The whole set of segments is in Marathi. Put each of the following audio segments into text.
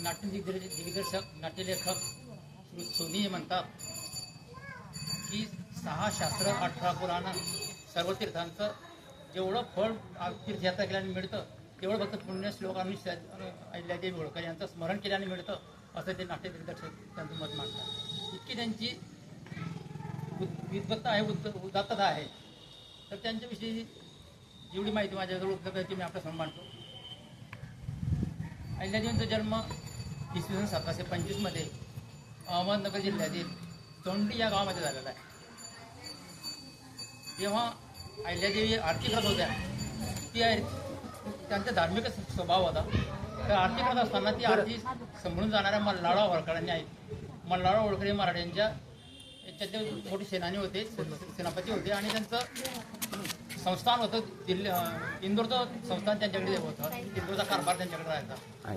दिग्दर्शक नाट्यलेखक श्री सोनी म्हणतात की 6 शास्त्र 18 पुराण सर्व तीर्थांचं जेवढं फळ तीर्थयात्रा केल्याने मिळतं तेवढं फक्त पुण्य श्लोकांनी अहिल्यादेवी होळकर यांचं स्मरण केल्याने मिळतं असं ते नाट्य दिग्दर्शक त्यांचं मत मांडतात. इतकी त्यांची विद्वत्ता आहे, उदात्तता आहे. तर त्यांच्याविषयी जेवढी माहिती माझ्याजवळ उपलब्ध आहे ती मी आपल्यासमोर मांडतो. अहिल्यादेवींचा जन्म इसवी सन 1725 अहमदनगर जिल्ह्यातील चोंडी या गावामध्ये झालेला आहे. जेव्हा अहिल्यादेवी आरती करत होत्या त्यांचा धार्मिक स्वभाव होता. तर आरती करत असताना ती आरती सांभाळून जाणाऱ्या मल्हारराव होळकरांनी आहे. मल्हारराव होळकर हे मराठ्यांच्या याच्यात मोठे सेनानी होते, सेनापती होते आणि त्यांचं संस्थान होतं इंदोरचं संस्थान त्यांच्याकडे होतं. इंदोरचा कारभार त्यांच्याकडे राहायचा.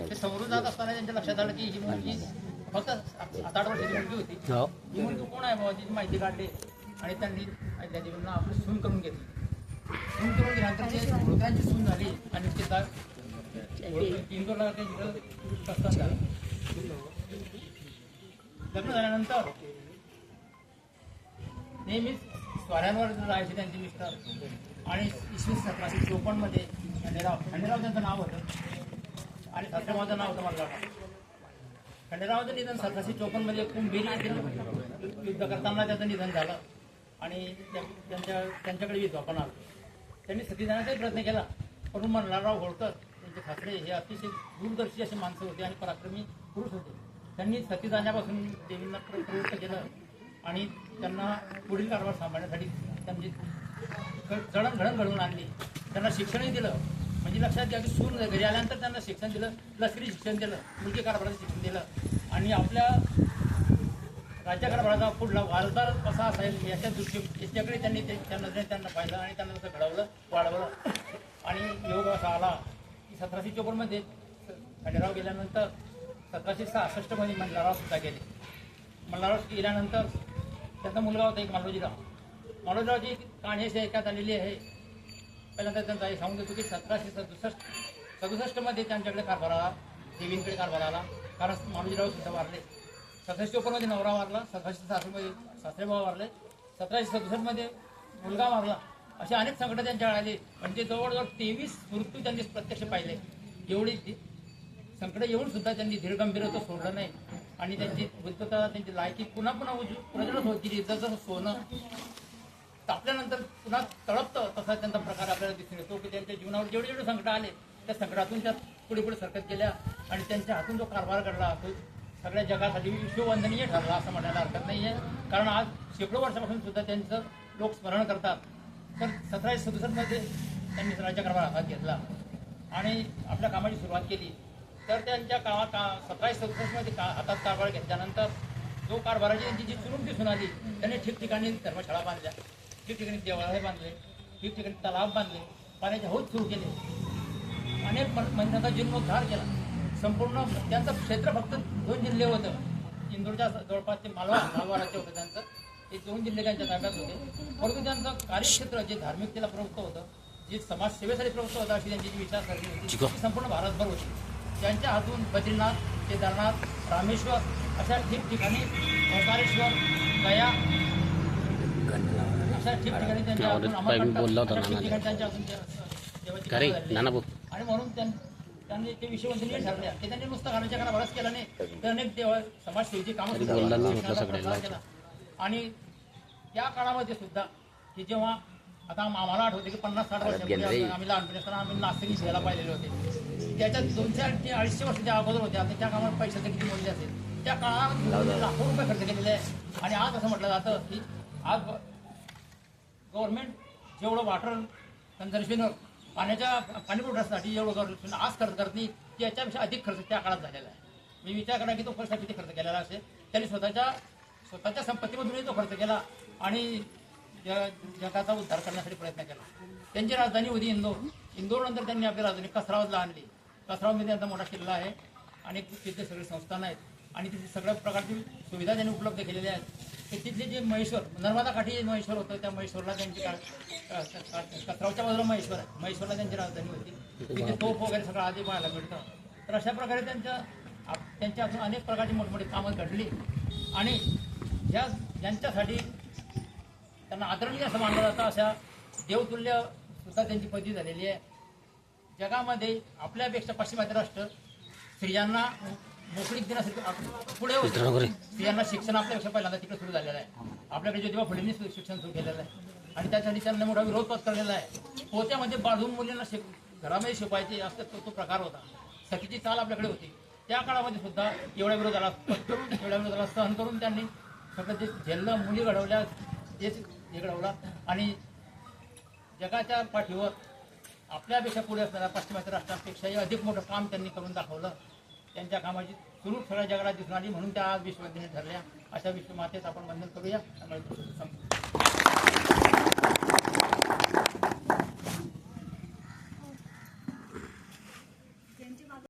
ते समोरून जात असताना त्यांच्या लक्षात आलं की ही मुलगी फक्त 7-8 वर्षाची मुलगी होती. ही मुलगी कोण आहे बाबा तिची माहिती काढली आणि त्यांनी अहिल्यादेवींना आपली सून करून घेतली. सून करून घेण्यानंतर ते होळकरांची सून झाली आणि ते इंदोरला प्रस्थान झालं. लग्न झाल्यानंतर नेहमीच स्वाऱ्यांवर राहायचे त्यांचे मिस्टर. आणि इसवी 1754 खंडेराव त्यांचं नाव होतं आणि सासरेमाचं नाव होतं मल्हारराव. खंडेरावाचं निधन 1754 कुंभेरी येथील युद्ध करताना त्याचं निधन झालं आणि त्यांच्याकडे विधवा पण आलं. त्यांनी सती जाण्याचाही प्रयत्न केला, पण मल्हारराव होळकर त्यांचे सासरे हे अतिशय दूरदर्शी असे माणसं होते आणि पराक्रमी पुरुष होते. त्यांनी सती जाण्यापासून देवींना प्रवृत्त केलं आणि त्यांना पुढील कारभार सांभाळण्यासाठी त्यांची जडणघडण घडवून आणली. त्यांना शिक्षणही दिलं. म्हणजे लक्षात घ्या की सून घरी आल्यानंतर त्यांना शिक्षण दिलं, लष्करी शिक्षण दिलं, मुलगी कारभाराचं शिक्षण दिलं आणि आपल्या राज्यकारभाराचा पुढला वारसदार कसा असेल याच्या याच्याकडे त्यांना पाहिलं आणि त्यांना तसं घडवलं, वाढवलं. आणि योग असा आला की 1754 खंडेराव गेल्यानंतर 1766 मल्हारराव सुद्धा गेले. मल्हारराव गेल्यानंतर त्यांचा मुलगा होता एक मालोजीराव. मालोजीरावची कहाणी अशी ऐकण्यात आलेली आहे. पहिल्यांदा त्यांचा हे सांगून देतो की 1767 त्यांच्याकडे कारभार आला, देवींकडे कारभार आला. कारण मालोजीराव सुद्धा वारले. 1754 नवरा वारला, 1766 सासरेभाऊ वारले, 1767 मुलगा वारला. असे अनेक संकट त्यांच्याकडे आले. म्हणजे जवळजवळ 23 मृत्यू त्यांनी प्रत्यक्ष पाहिले. एवढी संकट येऊन सुद्धा त्यांनी धीरगंभीरत्व सोडलं नाही आणि त्यांची बुद्धता, त्यांची लायकी पुन्हा प्रज्वलित होत गेली. जसं सोनं तापल्यानंतर पुन्हा तळपतं तसा त्यांचा प्रकार आपल्याला दिसून येतो की त्यांच्या जीवनावर जेवढे जेवढे संकट आले त्या संकटातून त्या पुढे पुढे सरकत गेल्या आणि त्यांच्या हातून जो कारभार घडला तो सगळ्या जगासाठी विश्ववंदनीय ठरला असं म्हणायला हरकत नाही आहे. कारण आज शेकडो वर्षापासून सुद्धा त्यांचं लोक स्मरण करतात. तर 1767 त्यांनी राज्यकारभार हातात घेतला आणि आपल्या कामाची सुरुवात केली. तर त्यांच्या काळात 1767 हातात कारभार घेतल्यानंतर जो कारभाराची त्यांची जी चुरून दिसून आली त्यांनी ठिकठिकाणी धर्मशाळा बांधल्या, ठिकठिकाणी देवालय बांधले, ठिकठिकाणी तलाव बांधले, पाण्याचे हौद सुरू केले, अनेक महिन्यांचा जीर्णोद्धार केला. संपूर्ण त्यांचं क्षेत्र फक्त 2 जिल्हे होतं. इंदोरच्या जवळपास ते मालवा राज्य होतं त्यांचं. ते 2 जिल्हे त्यांच्या ताब्यात होते. परंतु त्यांचं कार्यक्षेत्र जे धार्मिकतेला प्रवृत्त होतं, जे समाजसेवेसाठी प्रवृत्त होतं अशी त्यांची जी विचारसरणी होती ती संपूर्ण भारतभर होती. त्यांच्या हातून बद्रीनाथ, केदारनाथ, रामेश्वर अशा ठिकठिकाणी, ओंकारेश्वर, गया अशा ठिकठिकाणी त्यांच्या हातून त्यांच्या हातून आणि म्हणून त्यांनी ते विश्ववंदनीय ठरल्या की त्यांनी नुसतं घराच्या कारभारच केला नाही तर अनेक समाजसेवेची कामं केला. आणि त्या काळामध्ये सुद्धा की जेव्हा आता आम्हाला आठवते की 50-60 वर्षांपूर्वी आम्ही लहानपणी असताना आम्ही नाशिक घ्यायला पाहिलेले होते. त्याच्यात 200-250 वर्षाच्या अगोदर होते. आता त्या काळात पैशाचे किती मूल्य असेल त्या काळात लाखो रुपये खर्च केलेले आहे. आणि आज असं म्हटलं जातं की आज गव्हर्नमेंट जेवढं वॉटर कन्झर्वेशनवर पाणी पुरवठ्यासाठी जेवढं गव्हर्नमेंट आज खर्च करत नाही त्याच्यापेक्षा अधिक खर्च त्या काळात झालेला आहे. मी विचार करा की तो पैसा किती खर्च केलेला असेल. त्यांनी स्वतःच्या संपत्तीमधूनही तो खर्च केला आणि जगाचा उद्धार करण्यासाठी प्रयत्न केला. त्यांची राजधानी होती इंदोर नंतर त्यांनी आपली राजधानी कसरावला आणली. कसरावमध्ये त्यांचा मोठा किल्ला आहे आणि तिथे सगळे संस्थान आहेत आणि तिथे सगळ्या प्रकारची सुविधा त्यांनी उपलब्ध केलेल्या आहेत. तिथले जे महेश्वर, नर्मदा काठी महेश्वर होतं त्या महेश्वरला त्यांची कसरावच्या बाजूला महेश्वर आहे, महेश्वरला त्यांची राजधानी होती. तिथे तोफ वगैरे सगळं आधी पाहायला मिळतं. तर अशा प्रकारे त्यांच्या त्यांच्या अजून अनेक प्रकारची मोठमोठी कामं घडली आणि ज्यांच्यासाठी त्यांना आदरणीय असं मानलं जातं अशा देवतुल्य सुद्धा त्यांची पदवी झालेली आहे. जगामध्ये आपल्यापेक्षा पाश्चिमात्य राष्ट्र स्त्रियांना मोकळीक देण्यासाठी पुढे होते. स्त्रियांना शिक्षण आपल्यापेक्षा पहिल्यांदा तिकडे सुरू झालेलं आहे. आपल्याकडे ज्योतिबा फुलेंनी शिक्षण सुरू केलेलं आहे आणि त्यासाठी त्यांना मोठा विरोध पत्करलेला आहे. पोत्यामध्ये बांधून मुलींना घरामध्ये शिकवायचे असं तो प्रकार होता. सखीची चाल आपल्याकडे होती. त्या काळामध्ये सुद्धा एवढ्या विरोधाला सहन करून त्यांनी सगळं जे झेललं, मुली घडवल्या, तेच हे घडवला आणि जगाच्या पाठीवर आपल्यापेक्षा पुढे असणाऱ्या पाश्चिमात्य राष्ट्रांपेक्षाही अधिक मोठं काम त्यांनी करून दाखवलं. त्यांच्या कामाची सुरू सगळ्या जगाला दिसून आली म्हणून त्या आज विश्वविद्यालय ठरल्या. अशा विश्वमातेच आपण वंदन करूया.